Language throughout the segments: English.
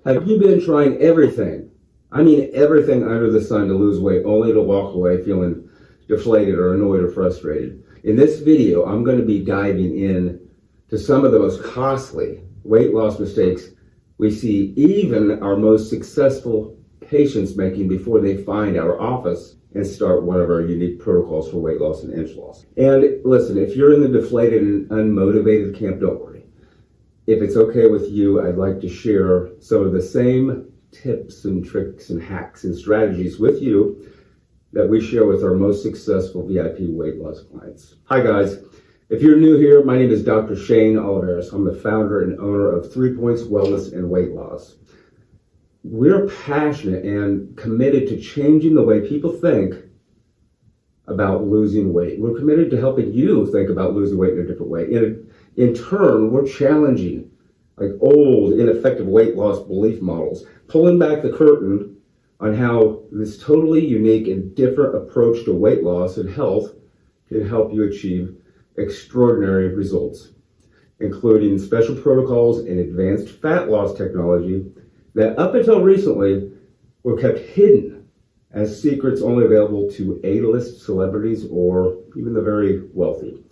Have you been trying everything? I mean, everything under the sun to lose weight, only to walk away feeling deflated or annoyed or frustrated? In this video, I'm going to be diving in to some of the most costly weight loss mistakes we see even our most successful patients making before they find our office and start one of our unique protocols for weight loss and inch loss. And listen, if you're in the deflated and unmotivated camp, don't worry. If it's okay with you, I'd like to share some of the same tips and tricks and hacks and strategies with you that we share with our most successful VIP weight loss clients. Hi guys, if you're new here, my name is Dr. Shane Oliverius. I'm the founder and owner of 3 Points Wellness and Weight Loss. We're passionate and committed to changing the way people think about losing weight. We're committed to helping you think about losing weight in a different way. In turn, we're challenging old, ineffective weight loss belief models, pulling back the curtain on how this totally unique and different approach to weight loss and health can help you achieve extraordinary results, including special protocols and advanced fat loss technology that up until recently were kept hidden as secrets only available to A-list celebrities or even the very wealthy.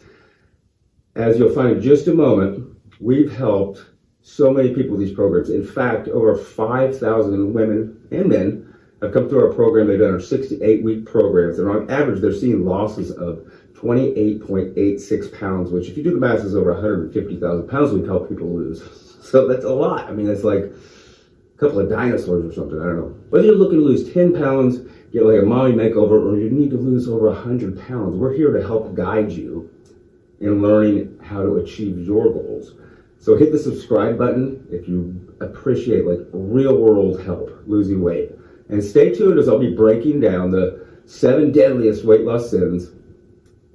As you'll find in just a moment, we've helped so many people with these programs. In fact, over 5,000 women and men have come through our program. They've done our 6 to 8 week programs, and on average, they're seeing losses of 28.86 pounds, which if you do the math is over 150,000 pounds we've helped people lose. So that's a lot. I mean, it's like a couple of dinosaurs or something, I don't know. Whether you're looking to lose 10 pounds, get like a mommy makeover, or you need to lose over 100 pounds, we're here to help guide you in learning how to achieve your goals. So hit the subscribe button if you appreciate real world help losing weight. And stay tuned as I'll be breaking down the 7 deadliest weight loss sins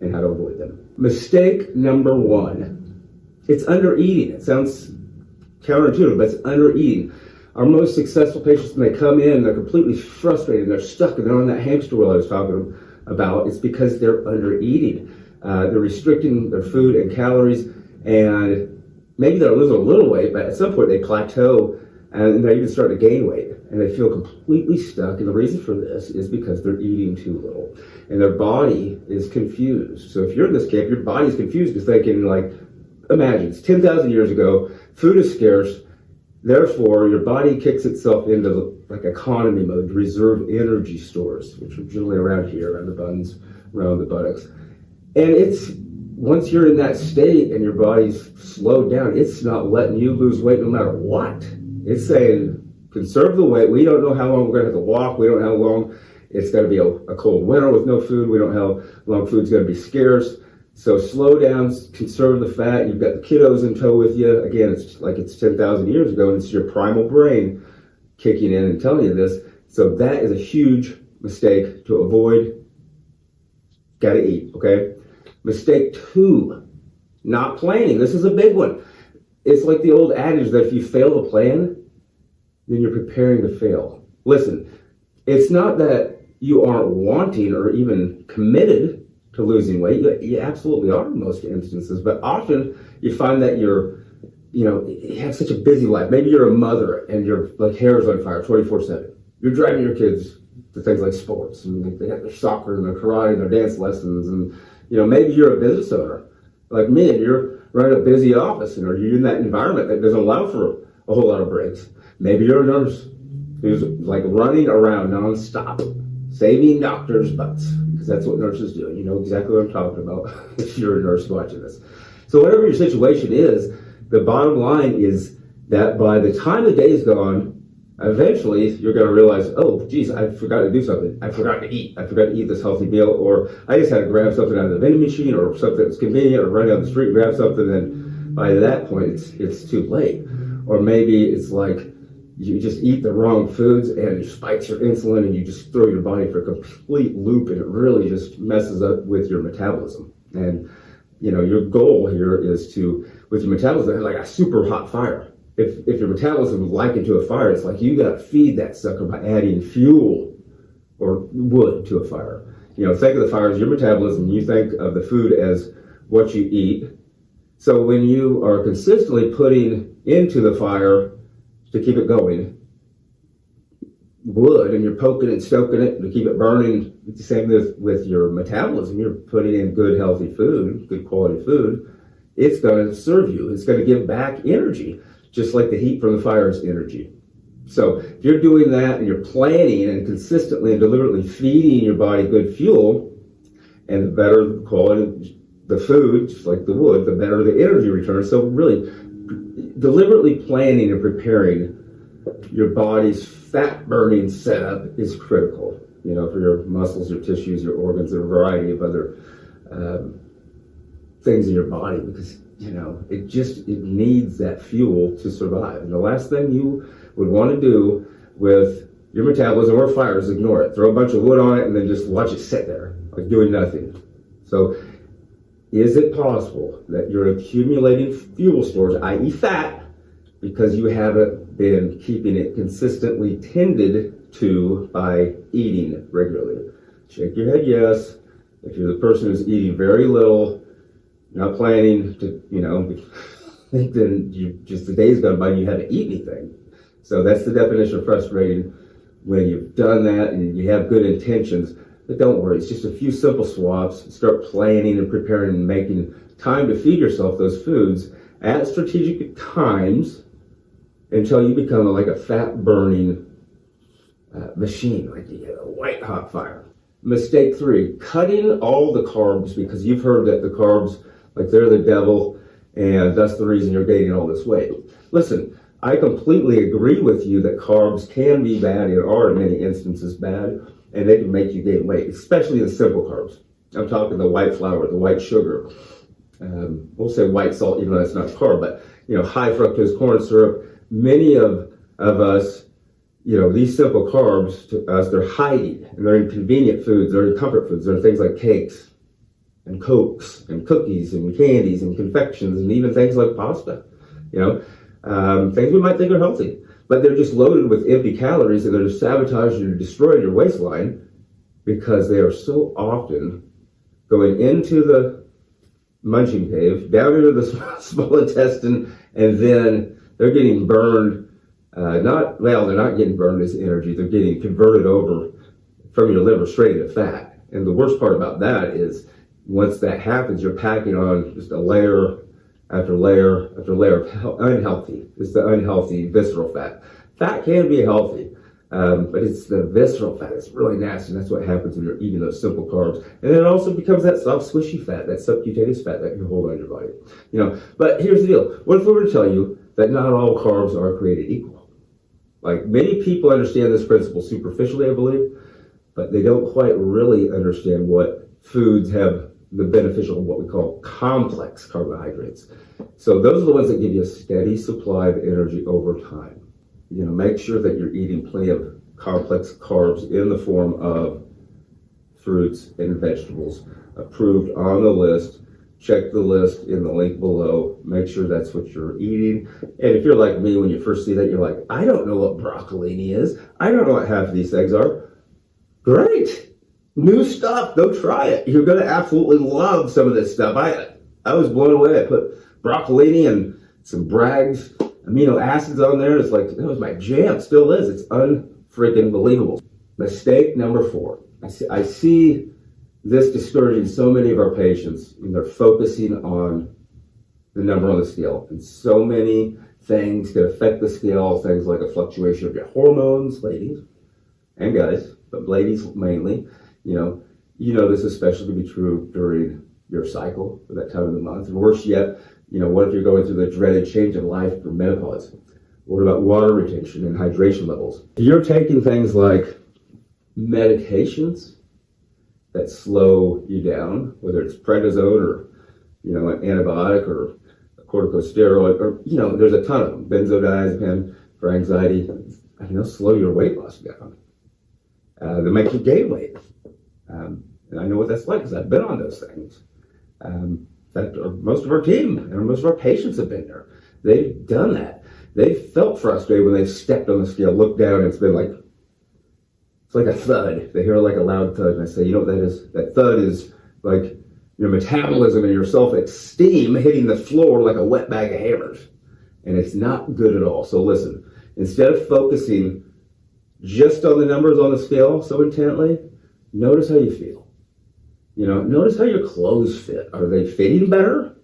and how to avoid them. Mistake number 1, it's undereating. It sounds counterintuitive, but it's undereating. Our most successful patients, when they come in, they're completely frustrated and they're stuck and they're on that hamster wheel I was talking about. It's because they're undereating. They're restricting their food and calories, and maybe they're losing a little weight, but at some point they plateau and they even start to gain weight, and they feel completely stuck. And the reason for this is because they're eating too little, and their body is confused. So if you're in this camp, your body is confused because thinking imagine it's 10,000 years ago, food is scarce, therefore your body kicks itself into economy mode to reserve energy stores, which are generally around here, around the buns, around the buttocks. And once you're in that state and your body's slowed down, it's not letting you lose weight no matter what. It's saying, conserve the weight. We don't know how long we're going to have to walk. We don't know how long it's going to be a cold winter with no food. We don't know how long food's going to be scarce. So slow down, conserve the fat. You've got the kiddos in tow with you. Again, it's like it's 10,000 years ago, and it's your primal brain kicking in and telling you this. So that is a huge mistake to avoid. Got to eat, okay? Mistake 2, not planning. This is a big one. It's like the old adage that if you fail to plan, then you're preparing to fail. Listen, it's not that you aren't wanting or even committed to losing weight. You absolutely are in most instances, but often you find that you have such a busy life. Maybe you're a mother and your hair is on fire 24/7. You're driving your kids to things like sports, and they got their soccer and their karate and their dance lessons, and maybe you're a business owner like me and you're running a busy office, or you're in that environment that doesn't allow for a whole lot of breaks. Maybe you're a nurse who's running around nonstop, saving doctors' butts, because that's what nurses do. You know exactly what I'm talking about if you're a nurse watching this. So whatever your situation is, the bottom line is that by the time the day is gone, eventually you're going to realize, oh, geez, I forgot to do something. I forgot to eat. I forgot to eat this healthy meal, or I just had to grab something out of the vending machine, or something that's convenient, or run down the street and grab something, and by that point it's too late. Or maybe it's you just eat the wrong foods and it spikes your insulin, and you just throw your body for a complete loop, and it really just messes up with your metabolism. And your goal here is to, with your metabolism, like a super hot fire. If your metabolism is likened to a fire, it's like you got to feed that sucker by adding fuel or wood to a fire. Think of the fire as your metabolism. You think of the food as what you eat. So when you are consistently putting into the fire to keep it going, wood and you're poking and stoking it to keep it burning, it's the same with your metabolism. You're putting in good, healthy food, good quality food. It's going to serve you. It's going to give back energy, just like the heat from the fire is energy. So if you're doing that and you're planning and consistently and deliberately feeding your body good fuel, and the better the quality the food, just like the wood, the better the energy return. So really, deliberately planning and preparing your body's fat burning setup is critical, for your muscles, your tissues, your organs, and a variety of other things in your body, because it needs that fuel to survive. And the last thing you would want to do with your metabolism or fire is ignore it. Throw a bunch of wood on it and then just watch it sit there like doing nothing. So is it possible that you're accumulating fuel stores, i.e. fat, because you haven't been keeping it consistently tended to by eating regularly? Shake your head yes. If you're the person who's eating very little, not planning to, then the day's gone by and you haven't eaten anything. So that's the definition of frustrating, when you've done that and you have good intentions. But don't worry, it's just a few simple swaps. Start planning and preparing and making time to feed yourself those foods at strategic times until you become like a fat burning machine, like you get a white hot fire. Mistake 3, cutting all the carbs, because you've heard that the carbs, like they're the devil, and that's the reason you're gaining all this weight. Listen, I completely agree with you that carbs can be bad and are in many instances bad, and they can make you gain weight, especially the simple carbs. I'm talking the white flour, the white sugar. We'll say white salt, even though that's not carb, but high fructose corn syrup. Many of us, these simple carbs to us, they're hiding, and they're in convenient foods, they're in comfort foods, they're in things like cakes and cokes and cookies and candies and confections and even things like pasta. Things we might think are healthy, but they're just loaded with empty calories, and they're just sabotaging and destroying your waistline because they are so often going into the munching cave, down into the small intestine, and then they're getting burned. They're not getting burned as energy. They're getting converted over from your liver straight into fat. And the worst part about that is once that happens, you're packing on just a layer after layer after layer of unhealthy. It's the unhealthy visceral fat. Fat can be healthy, but it's the visceral fat. It's really nasty. And that's what happens when you're eating those simple carbs. And then it also becomes that soft, squishy fat, that subcutaneous fat that you hold on your body. But here's the deal. What if we were to tell you that not all carbs are created equal? Like, many people understand this principle superficially, I believe, but they don't quite really understand what foods have the beneficial, what we call complex carbohydrates. So those are the ones that give you a steady supply of energy over time. Make sure that you're eating plenty of complex carbs in the form of fruits and vegetables approved on the list. Check the list in the link below. Make sure that's what you're eating. And if you're like me, when you first see that, you're like, I don't know what broccolini is. I don't know what half of these things are. Great. New stuff. Go try it. You're going to absolutely love some of this stuff. I was blown away. I put broccolini and some Bragg's amino acids on there. It's like, that was my jam. Still is. It's unfreaking believable. Mistake number 4. I see this discouraging so many of our patients, and they're focusing on the number on the scale. And so many things can affect the scale, things like a fluctuation of your hormones, ladies and guys, but ladies mainly. This especially can be true during your cycle, or that time of the month. And worse yet, what if you're going through the dreaded change of life for menopause? What about water retention and hydration levels? If you're taking things like medications that slow you down, whether it's prednisone or, an antibiotic or a corticosteroid, or, there's a ton of them. Benzodiazepine for anxiety, they'll slow your weight loss down. They make you gain weight. And I know what that's like because I've been on those things. Most of our team and most of our patients have been there. They've done that. They've felt frustrated when they've stepped on the scale, looked down, and it's been like, it's like a thud. They hear like a loud thud, and I say, you know what that is? That thud is like your metabolism and your self-esteem hitting the floor like a wet bag of hammers. And it's not good at all. So listen, instead of focusing just on the numbers on the scale so intently, notice how you feel. Notice how your clothes fit. Are they fitting better?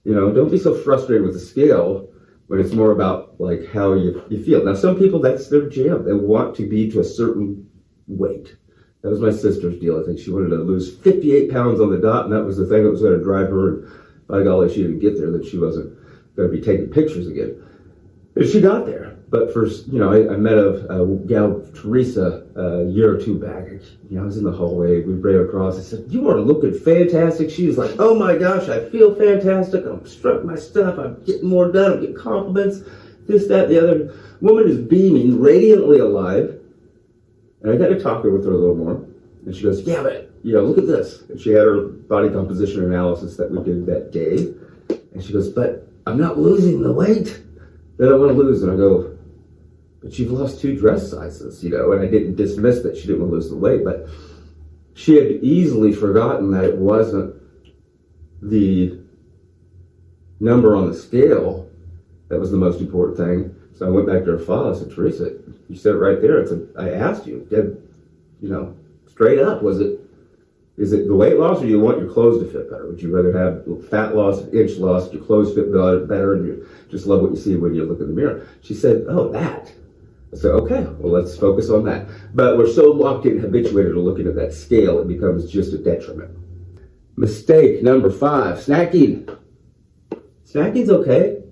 Don't be so frustrated with the scale when it's more about like how you feel. Now, some people, that's their jam. They want to be to a certain weight. That was my sister's deal. I think she wanted to lose 58 pounds on the dot, and that was the thing that was going to drive her. And by golly, she didn't get there, that she wasn't going to be taking pictures again. And she got there. But first, I met a gal, Teresa, a year or two back. I was in the hallway. We ran across. I said, "You are looking fantastic." She was like, "Oh my gosh, I feel fantastic. I'm struck my stuff. I'm getting more done. I'm getting compliments. This, that, the other." Woman is beaming, radiantly alive. And I got to talk with her a little more. And she goes, "Yeah, but, look at this." And she had her body composition analysis that we did that day. And she goes, "But I'm not losing the weight that I want to lose." And I go, "But you've lost 2 dress sizes," and I didn't dismiss that she didn't want to lose the weight, but she had easily forgotten that it wasn't the number on the scale that was the most important thing. So I went back to her file. I said, "Teresa, you said it right there. I asked you, straight up, is it the weight loss, or do you want your clothes to fit better? Would you rather have fat loss, inch loss, your clothes fit better, and you just love what you see when you look in the mirror?" She said, "Oh, that." I said, "Okay, well, let's focus on that." But we're so locked in, habituated to looking at that scale, it becomes just a detriment. Mistake number 5, snacking. Snacking's okay.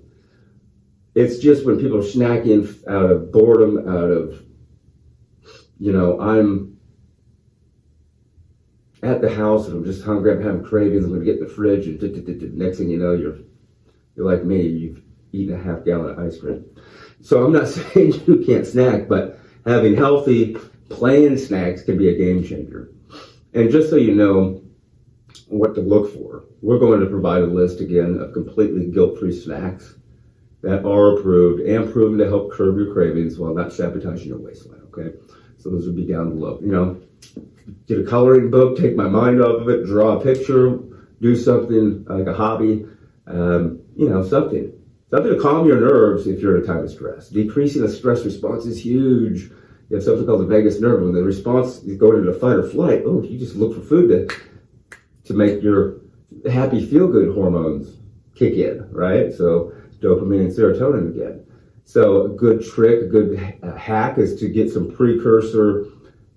It's just when people are snacking out of boredom, out of, I'm at the house and I'm just hungry, I'm having cravings, I'm going to get in the fridge, and next thing you know, you're like me, you've eaten a half gallon of ice cream. So I'm not saying you can't snack, but having healthy, plain snacks can be a game changer. And just so you know what to look for, we're going to provide a list again of completely guilt-free snacks that are approved and proven to help curb your cravings while not sabotaging your waistline, okay? So those would be down below. Get a coloring book, take my mind off of it, draw a picture, do something like a hobby, something to calm your nerves if you're in a time of stress. Decreasing the stress response is huge. You have something called the vagus nerve. When the response is going into fight or flight, you just look for food to make your happy feel-good hormones kick in, right? So dopamine and serotonin again. So a good trick, a good hack is to get some precursor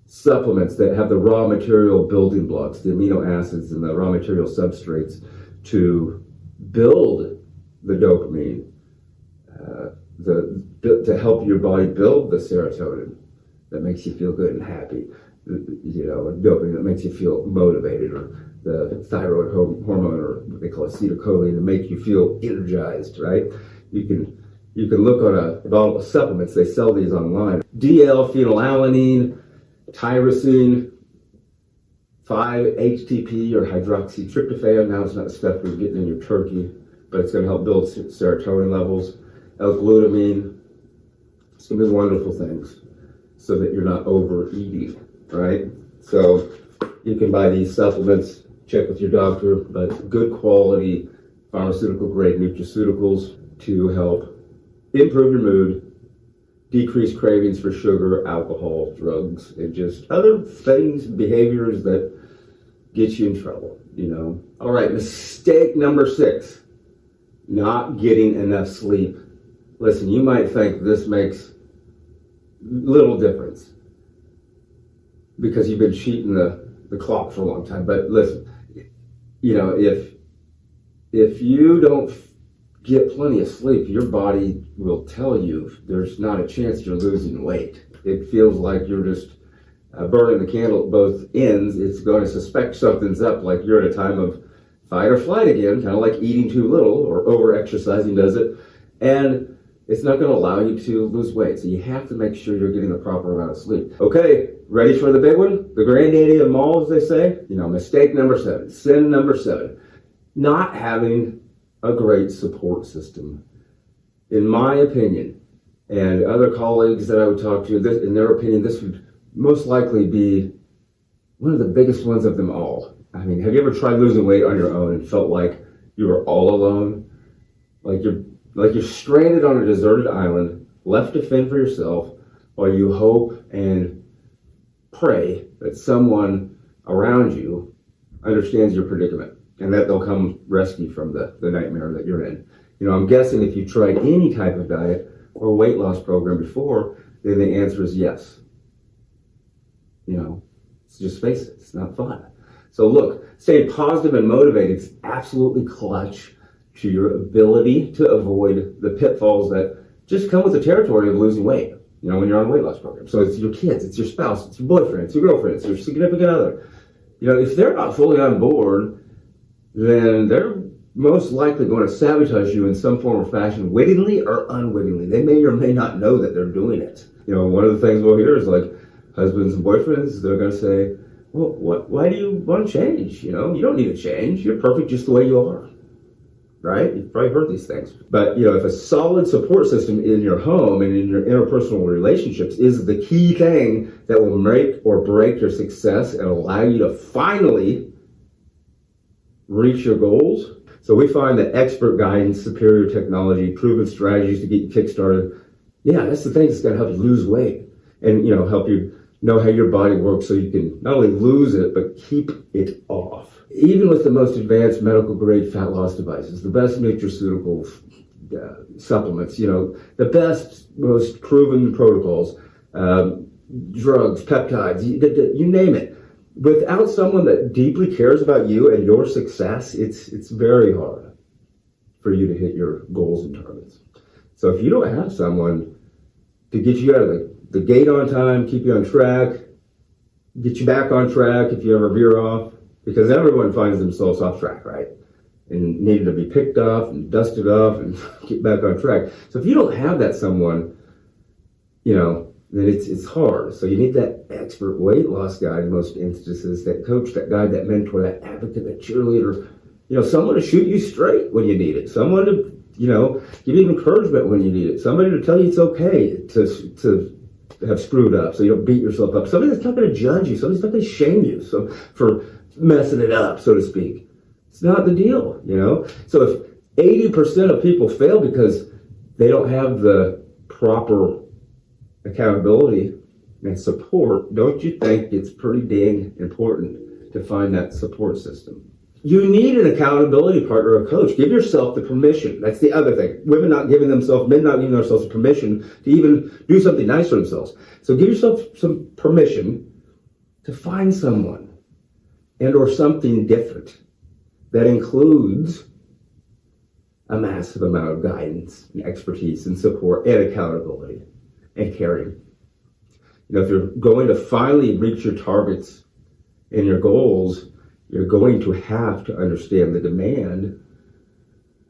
supplements that have the raw material building blocks, the amino acids and the raw material substrates to build the dopamine, to help your body build the serotonin that makes you feel good and happy, dopamine that makes you feel motivated, or the thyroid hormone, or what they call acetylcholine, to make you feel energized, right? You can look on a bottle of supplements. They sell these online. DL-phenylalanine, tyrosine, 5-HTP or hydroxytryptophan. Now it's not the stuff you're getting in your turkey, but it's going to help build serotonin levels. L-glutamine. It's going to be wonderful things so that you're not overeating, right? So you can buy these supplements, check with your doctor, but good quality pharmaceutical grade nutraceuticals to help improve your mood, decrease cravings for sugar, alcohol, drugs, and just other things, behaviors that get you in trouble, All right, mistake number 6, not getting enough sleep. Listen, you might think this makes little difference because you've been cheating the clock for a long time. But listen, if you don't get plenty of sleep, your body will tell you there's not a chance you're losing weight. It feels like you're just burning the candle at both ends. It's going to suspect something's up, like you're in a time of fight or flight again, kind of like eating too little or over-exercising does it. And it's not going to allow you to lose weight. So you have to make sure you're getting the proper amount of sleep. Okay, ready for the big one? The granddaddy of them all, as they say? Mistake number 7, sin number 7, not having a great support system. In my opinion, and other colleagues that I would talk to, in their opinion, this would most likely be one of the biggest ones of them all. I mean, have you ever tried losing weight on your own and felt like you were all alone? Like you're stranded on a deserted island, left to fend for yourself, while you hope and pray that someone around you understands your predicament and that they'll come rescue from the nightmare that you're in. You know, I'm guessing if you tried any type of diet or weight loss program before, then the answer is yes. You know, just face it, it's not fun. So look, staying positive and motivated is absolutely clutch to your ability to avoid the pitfalls that just come with the territory of losing weight, you know, when you're on a weight loss program. So it's your kids, it's your spouse, it's your boyfriend, it's your girlfriend, it's your significant other. You know, if they're not fully on board, then they're most likely going to sabotage you in some form or fashion, wittingly or unwittingly. They may or may not know that they're doing it. You know, one of the things we'll hear is like husbands and boyfriends, they're going to say, well, why do you want to change? You know, you don't need to change. You're perfect just the way you are. Right? You've probably heard these things. But, you know, if a solid support system in your home and in your interpersonal relationships is the key thing that will make or break your success and allow you to finally reach your goals. So we find that expert guidance, superior technology, proven strategies to get you kick-started, yeah, that's the thing that's going to help you lose weight and, you know, help you know how your body works so you can not only lose it, but keep it off. Even with the most advanced medical grade fat loss devices, the best nutraceutical supplements, you know, the best, most proven protocols, drugs, peptides, you name it. Without someone that deeply cares about you and your success, it's very hard for you to hit your goals and targets. So if you don't have someone to get you out of the gate on time, keep you on track, get you back on track if you ever veer off, because everyone finds themselves off track, right? And needing to be picked up and dusted off and get back on track. So if you don't have that someone, you know, then it's hard. So you need that expert weight loss guy in most instances, that coach, that guide, that mentor, that advocate, that cheerleader, you know, someone to shoot you straight when you need it, someone to, you know, give you encouragement when you need it, somebody to tell you it's okay to have screwed up so you don't beat yourself up, somebody that's not going to judge you, somebody's not going to shame you so for messing it up, so to speak. It's not the deal, you know? So if 80% of people fail because they don't have the proper accountability and support, don't you think it's pretty dang important to find that support system? You need an accountability partner or coach. Give yourself the permission. That's the other thing. Men not giving themselves permission to even do something nice for themselves. So give yourself some permission to find someone and or something different that includes a massive amount of guidance and expertise and support and accountability and caring. You know, if you're going to finally reach your targets and your goals, you're going to have to understand the demand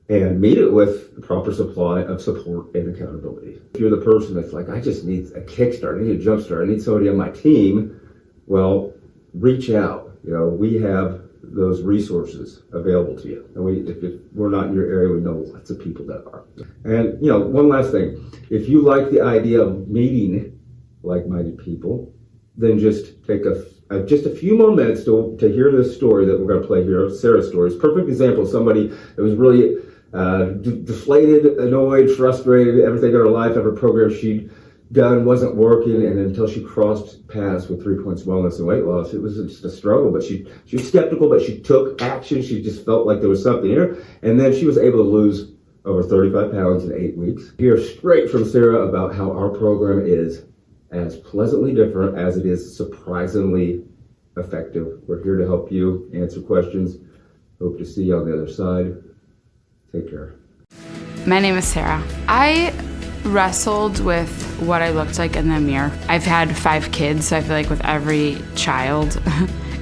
and meet it with the proper supply of support and accountability. If you're the person that's like, I just need a kickstart, I need a jumpstart, I need somebody on my team, well, reach out. You know, we have those resources available to you. And if we're not in your area, we know lots of people that are. And, you know, one last thing. If you like the idea of meeting like-minded people, then just take just a few more minutes to hear this story that we're going to play here. Sarah's story is a perfect example of somebody that was really deflated, annoyed, frustrated. Everything in her life, every program she'd done wasn't working, and until she crossed paths with 3 Points Wellness and weight loss, it was just a struggle. But she was skeptical, but she took action. She just felt like there was something here, and then she was able to lose over 35 pounds in 8 weeks. Hear straight from Sarah about how our program is as pleasantly different as it is surprisingly effective. We're here to help you answer questions. Hope to see you on the other side. Take care. My name is Sarah. I wrestled with what I looked like in the mirror. I've had 5 kids, so I feel like with every child,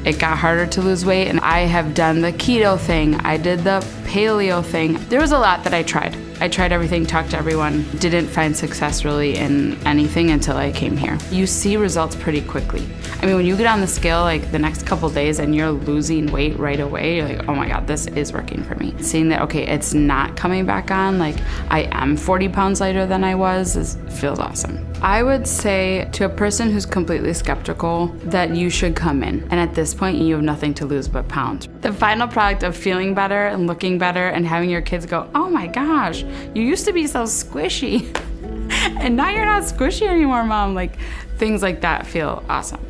it got harder to lose weight. And I have done the keto thing. I did the paleo thing. There was a lot that I tried. I tried everything, talked to everyone, didn't find success really in anything until I came here. You see results pretty quickly. I mean, when you get on the scale like the next couple days and you're losing weight right away, you're like, oh my God, this is working for me. Seeing that, okay, it's not coming back on, like I am 40 pounds lighter than I was, feels awesome. I would say to a person who's completely skeptical that you should come in. And at this point, you have nothing to lose but pounds. The final product of feeling better and looking better and having your kids go, oh my gosh, you used to be so squishy. and now you're not squishy anymore, Mom. Like, things like that feel awesome.